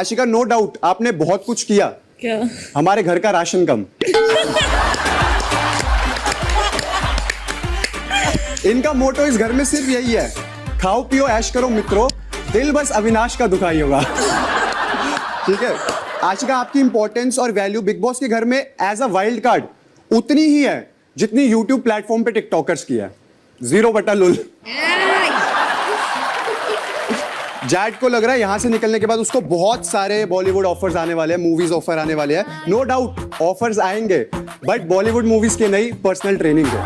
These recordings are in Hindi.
आशिका, नो डाउट आपने बहुत कुछ किया। क्या? हमारे घर का राशन कम। इनका मोटो इस घर में सिर्फ यही है, खाओ पियो ऐश करो मित्रों, दिल बस अविनाश का दुखाई होगा। ठीक है आशिका, आपकी इंपॉर्टेंस और वैल्यू बिग बॉस के घर में एज अ वाइल्ड कार्ड उतनी ही है जितनी यूट्यूब प्लेटफॉर्म पे टिकटॉकर्स की है। 0/लुल। जैड को लग रहा है यहां से निकलने के बाद उसको बहुत सारे बॉलीवुड ऑफर्स आने वाले हैं, मूवीज ऑफर आने वाले हैं। नो डाउट ऑफर्स आएंगे, बट बॉलीवुड मूवीज के नहीं, पर्सनल ट्रेनिंग के।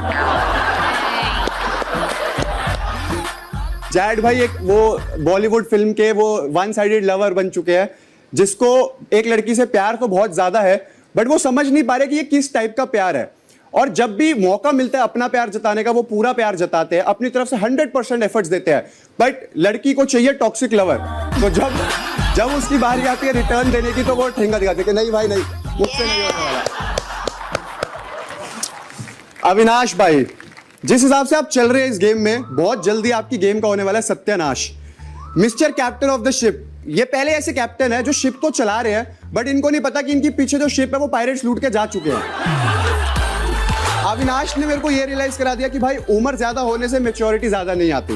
जैड भाई एक वो बॉलीवुड फिल्म के वो वन साइडेड लवर बन चुके हैं, जिसको एक लड़की से प्यार तो बहुत ज्यादा है, बट वो समझ नहीं पा रहे कि ये किस टाइप का प्यार है। और जब भी मौका मिलता है अपना प्यार जताने का, वो पूरा प्यार जताते हैं, अपनी तरफ से 100% एफर्ट्स देते हैं। बट लड़की को चाहिए टॉक्सिक लवर, तो जब उसकी बारी आती है रिटर्न देने की, तो वो ठेंगा दिखाते कि नहीं भाई नहीं, मुझसे नहीं होने वाला। अविनाश भाई, जिस हिसाब से आप चल रहे हैं इस गेम में, बहुत जल्दी आपकी गेम का होने वाला है सत्यानाश। Mister captain of the ship, ये पहले ऐसे कैप्टन है जो शिप तो चला रहे हैं, बट इनको नहीं पता कि इनके पीछे जो शिप है वो पायरेट्स लूट के जा चुके हैं। अविनाश ने मेरे को ये रियलाइज करा दिया कि भाई उम्र ज्यादा होने से मैच्योरिटी ज्यादा नहीं आती।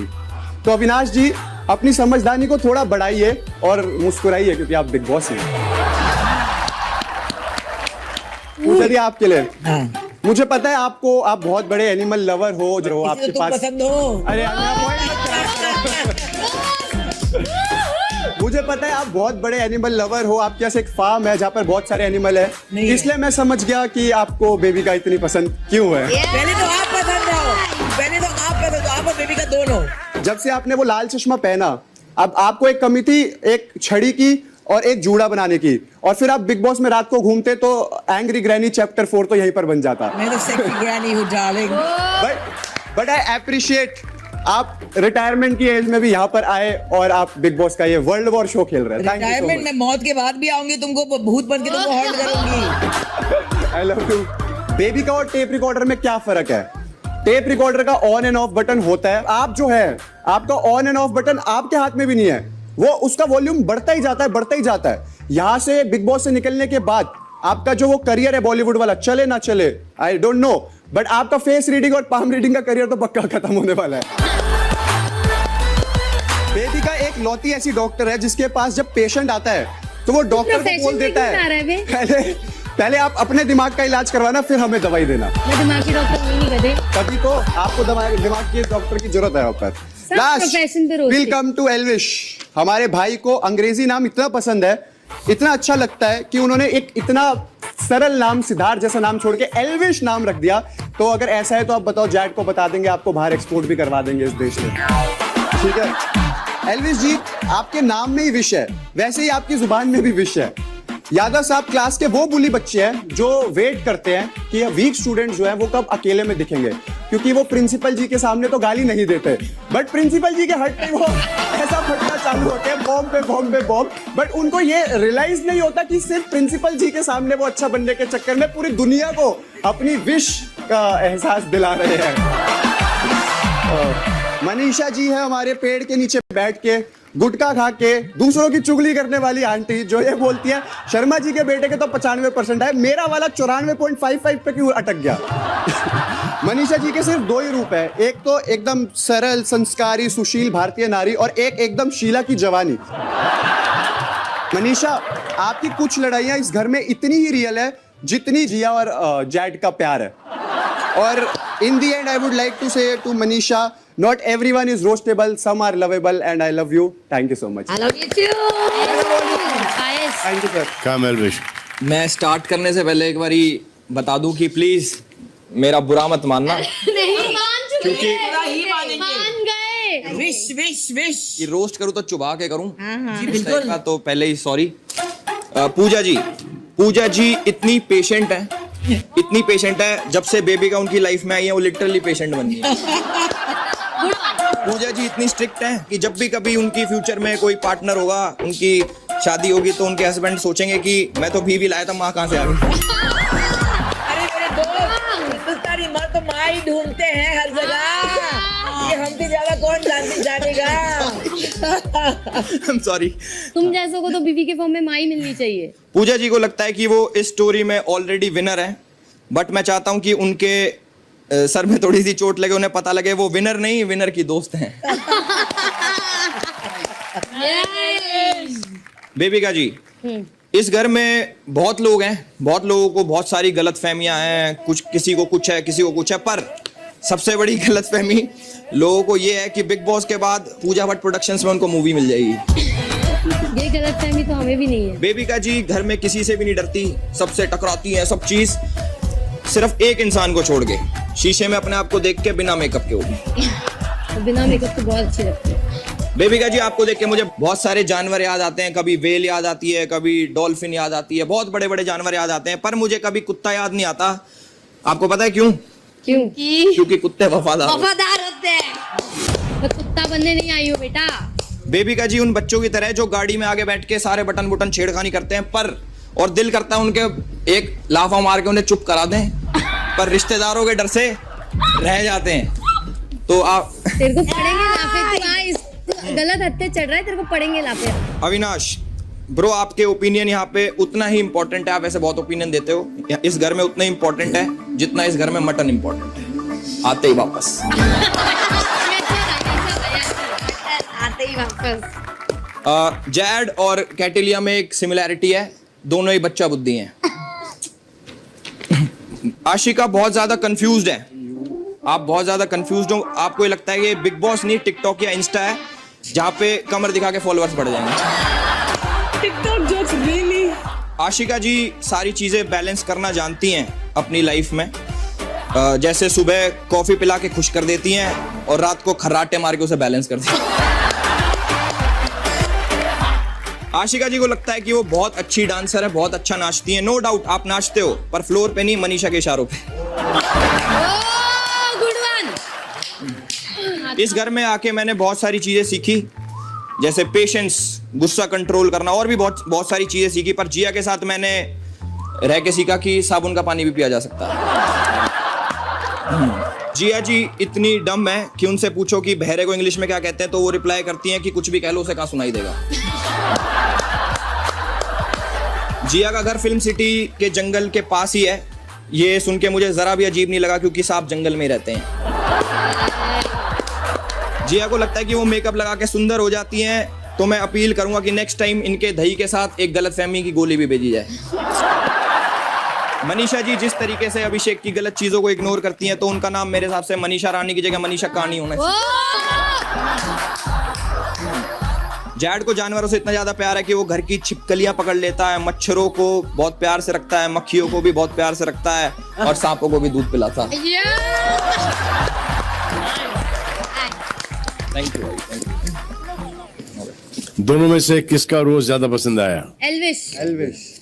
तो अविनाश जी अपनी समझदारी को थोड़ा बढ़ाइए और मुस्कुराइए, क्योंकि आप बिग बॉस हैं। चलिए आपके लिए, मुझे पता है आपको, आप बहुत बड़े एनिमल लवर हो, जो आपके पास पसंद हो। अरे मुझे पता है आप बहुत बड़े एनिमल लवर हो, आपके पास एक फार्म है जहाँ पर बहुत सारे एनिमल है, इसलिए मैं समझ गया कि आपको बेबी का इतनी पसंद क्यों है। पहले तो आप पसंद हो, पहले तो आप पसंद हो, आप और बेबी का दोनों। जब से आपने वो लाल चश्मा पहना, अब आपको एक कमी थी एक छड़ी की और एक जूड़ा बनाने की, और फिर आप बिग बॉस में रात को घूमते तो एंग्री ग्रैनी चैप्टर 4 तो यहीं पर बन जाता। मैं तो सेक्सी ग्रैनी हूँ डार्लिंग। बट आई अप्रिशिएट आप रिटायरमेंट की एज में भी यहाँ पर आए और आप बिग बॉस का ये वर्ल्ड वॉर शो खेल रहे हैं। रिटायरमेंट में मौत के बाद भी आऊंगी, तुमको भूत बन के तुमको हॉल्ट करूंगी। I love you. बेबी का और टेप रिकॉर्डर में क्या फर्क है? टेप रिकॉर्डर का ऑन एंड ऑफ बटन होता है, आप जो है आपका ऑन एंड ऑफ बटन आपके हाथ में भी नहीं है, वो उसका वॉल्यूम बढ़ता ही जाता है, बढ़ता ही जाता है। यहां से बिग बॉस से निकलने के बाद आपका जो वो करियर है बॉलीवुड वाला, चले ना चले आई डोंट नो, बट आपका फेस रीडिंग और पाम रीडिंग का करियर तो पक्का खत्म होने वाला है। बेबी का एक लौती ऐसी डॉक्टर है जिसके पास जब पेशेंट आता है तो वो डॉक्टर को बोल देता है, पहले आप अपने दिमाग का इलाज करवाना, फिर हमें दवाई देना। मैं दिमाग की डॉक्टर नहीं करते, तभी तो आपको दिमाग की डॉक्टर की जरूरत है यहाँ पर। Will come to Elvish. हमारे भाई को अंग्रेजी नाम इतना पसंद है, इतना अच्छा लगता है कि उन्होंने एक इतना सरल नाम, सिद्धार्थ जैसा नाम छोड़ के एल्विश नाम रख दिया। तो अगर ऐसा है तो आप बताओ, जैड को बता देंगे, आपको बाहर एक्सपोर्ट भी करवा देंगे इस देश में। ठीक है एल्विश जी, आपके नाम में ही विश है, वैसे ही आपकी जुबान में भी विश है। यादव साहब क्लास के वो बुली बच्चे हैं जो वेट करते हैं कि वीक स्टूडेंट्स जो हैं वो कब अकेले में दिखेंगे, क्योंकि वो प्रिंसिपल जी के सामने तो गाली नहीं देते, बट प्रिंसिपल जी के हट पे वो ऐसा फटना चालू होते हैं, बॉम्ब पे बॉम्ब पे बॉम्ब। बट उनको ये रियलाइज नहीं होता कि सिर्फ प्रिंसिपल जी के सामने वो अच्छा बनने के चक्कर में पूरी दुनिया को अपनी विश का एहसास दिला रहे हैं। मनीषा जी है हमारे पेड़ के नीचे बैठ के गुटखा खा के दूसरों की चुगली करने वाली आंटी, जो ये बोलती है शर्मा जी के बेटे के तो 95% है, मेरा वाला 94.55 पे क्यों अटक गया। मनीषा जी के सिर्फ दो ही रूप है, एक तो एकदम सरल संस्कारी सुशील भारतीय नारी, और एक एकदम शीला की जवानी। मनीषा, आपकी कुछ लड़ाइयां इस घर में इतनी ही रियल है जितनी जिया और जैड का प्यार है। और in the end I would like to say to Manisha, not everyone is roastable, some are lovable, and I love you. Thank you so much. I love you too. Thank you sir. काम एल्विश। मैं स्टार्ट करने से पहले एक बारी बता दूं कि प्लीज मेरा बुरा मत मानना, नहीं मान चुके क्योंकि हैं, मान गए। विश विश विश कि रोस्ट करूं तो चुबा के करूं। जी इस टाइप का तो पहले ही सॉरी। पूजा जी इतनी पेशेंट है, इतनी पेशेंट है, जब से बेबी का उनकी लाइफ में आई है वो लिटरली पेशेंट बन गई है। पूजा जी इतनी स्ट्रिक्ट है कि जब भी कभी उनकी फ्यूचर में कोई पार्टनर होगा, उनकी शादी होगी, तो उनके हस्बैंड सोचेंगे कि मैं तो बीवी लाया था, माँ कहाँ से आ गई। अरे मेरे दोस्त, हिंदुस्तानी मर्द तो माँ ही ढूंढते हैं हर जगह, ये हमसे ज्यादा कौन जानेगा। I'm sorry. तुम जैसों को तो बीवी के फॉर्म में माँ ही मिलनी चाहिए। पूजा जी को लगता है कि वो इस स्टोरी में ऑलरेडी विनर है, बट मैं चाहता हूं कि उनके सर में थोड़ी सी चोट लगे, उन्हें पता लगे वो विनर नहीं, विनर की दोस्त हैं। बेबिका जी, इस घर में बहुत लोग हैं, बहुत लोगों को बहुत सारी गलत फहमियां हैं, कुछ किसी को कुछ है, किसी को कुछ है, पर सबसे बड़ी गलत फहमी लोगों को ये है कि बिग बॉस के बाद पूजा भट्ट प्रोडक्शंस में उनको मूवी मिल जाएगी। ये गलत फहमी तो हमें भी नहीं है। बेबिका जी घर में किसी से भी नहीं डरती, सबसे टकराती है, सब चीज, सिर्फ एक इंसान को छोड़ के, शीशे में अपने आप को देख के बिना मेकअप के होगी। तो बिना मेकअप तो बहुत अच्छी लगती है। बेबिका जी आपको देख के मुझे बहुत सारे जानवर याद आते हैं, कभी वेल याद आती है, कभी डॉल्फिन याद आती है, बहुत बड़े बड़े जानवर याद आते हैं, पर मुझे कभी कुत्ता याद नहीं आता। आपको पता है क्यों? क्यों? क्योंकि कुत्ते वफादार होते हैं। वफादार होते हैं। मैं कुत्ता बनने नहीं आई हूँ बेटा। बेबिका जी उन बच्चों की तरह जो गाड़ी में आगे बैठ के सारे बटन बुटन छेड़खानी करते हैं, पर और दिल करता है उनके एक लाफा मार के उन्हें चुप करा दें, पर रिश्तेदारों के डर से रह जाते हैं। तो आप तेरे को पड़ेंगे लाफे, तू आ, इस गलत हत्ते चढ़ रहा है, तेरे को पड़ेंगे लाफे। अविनाश ब्रो, आपके ओपिनियन यहाँ पे उतना ही इंपॉर्टेंट है, आप ऐसे बहुत ओपिनियन देते हो, इस घर में उतना ही इंपॉर्टेंट है जितना इस घर में मटन इंपॉर्टेंट है। आते ही वापस। आते ही वापस। जैड और कैटिलिया में एक सिमिलैरिटी है, दोनों ही बच्चा बुद्धि हैं। आशिका बहुत ज्यादा कंफ्यूज्ड है, आप बहुत ज्यादा कंफ्यूज्ड हो, आपको ये लगता है कि बिग बॉस नहीं टिकटॉक या इंस्टा है जहाँ पे कमर दिखा के फॉलोअर्स बढ़ जाएंगे। TikTok jokes really. Ashika ji सारी चीजें बैलेंस करना जानती हैं अपनी लाइफ में, जैसे सुबह कॉफी पिला के खुश कर देती हैं और रात को खर्राटे मार के उसे बैलेंस करती हैं। आशिका जी को लगता है कि वो बहुत अच्छी डांसर है, बहुत अच्छा नाचती है। नो डाउट आप नाचते हो, पर फ्लोर पे नहीं, मनीषा के इशारों पे। Good one. इस घर में आके मैंने बहुत सारी चीजें सीखी, जैसे पेशेंस, गुस्सा कंट्रोल करना, और भी बहुत सारी चीजें सीखी, पर जिया के साथ मैंने रह के सीखा कि साबुन का पानी भी पिया जा सकता है। जिया जी इतनी डम है कि उनसे पूछो कि बहरे को इंग्लिश में क्या कहते हैं, तो वो रिप्लाई करती हैं कि कुछ भी कह लो, उसे कहाँ सुनाई देगा। जिया का घर फिल्म सिटी के जंगल के पास ही है, ये सुन के मुझे जरा भी अजीब नहीं लगा क्योंकि सांप जंगल में रहते हैं। जिया को लगता है कि वो मेकअप लगा के सुंदर हो जाती हैं, तो मैं अपील करूंगा कि नेक्स्ट टाइम इनके दही के साथ एक गलतफहमी की गोली भी भेजी जाए। मनीषा जी जिस तरीके से अभिषेक की गलत चीजों को इग्नोर करती हैं, तो उनका नाम मेरे हिसाब से मनीषा रानी की जगह मनीषा कहानी होना चाहिए। जैड को जानवरों से इतना ज्यादा प्यार है कि वो घर की छिपकलियां पकड़ लेता है, मच्छरों को बहुत प्यार से रखता है, मक्खियों को भी बहुत प्यार से रखता है, और सांपों को भी दूध पिलाता है। Thank you. दोनों में से किसका रोज ज्यादा पसंद आया? एल्विश। एल्विश।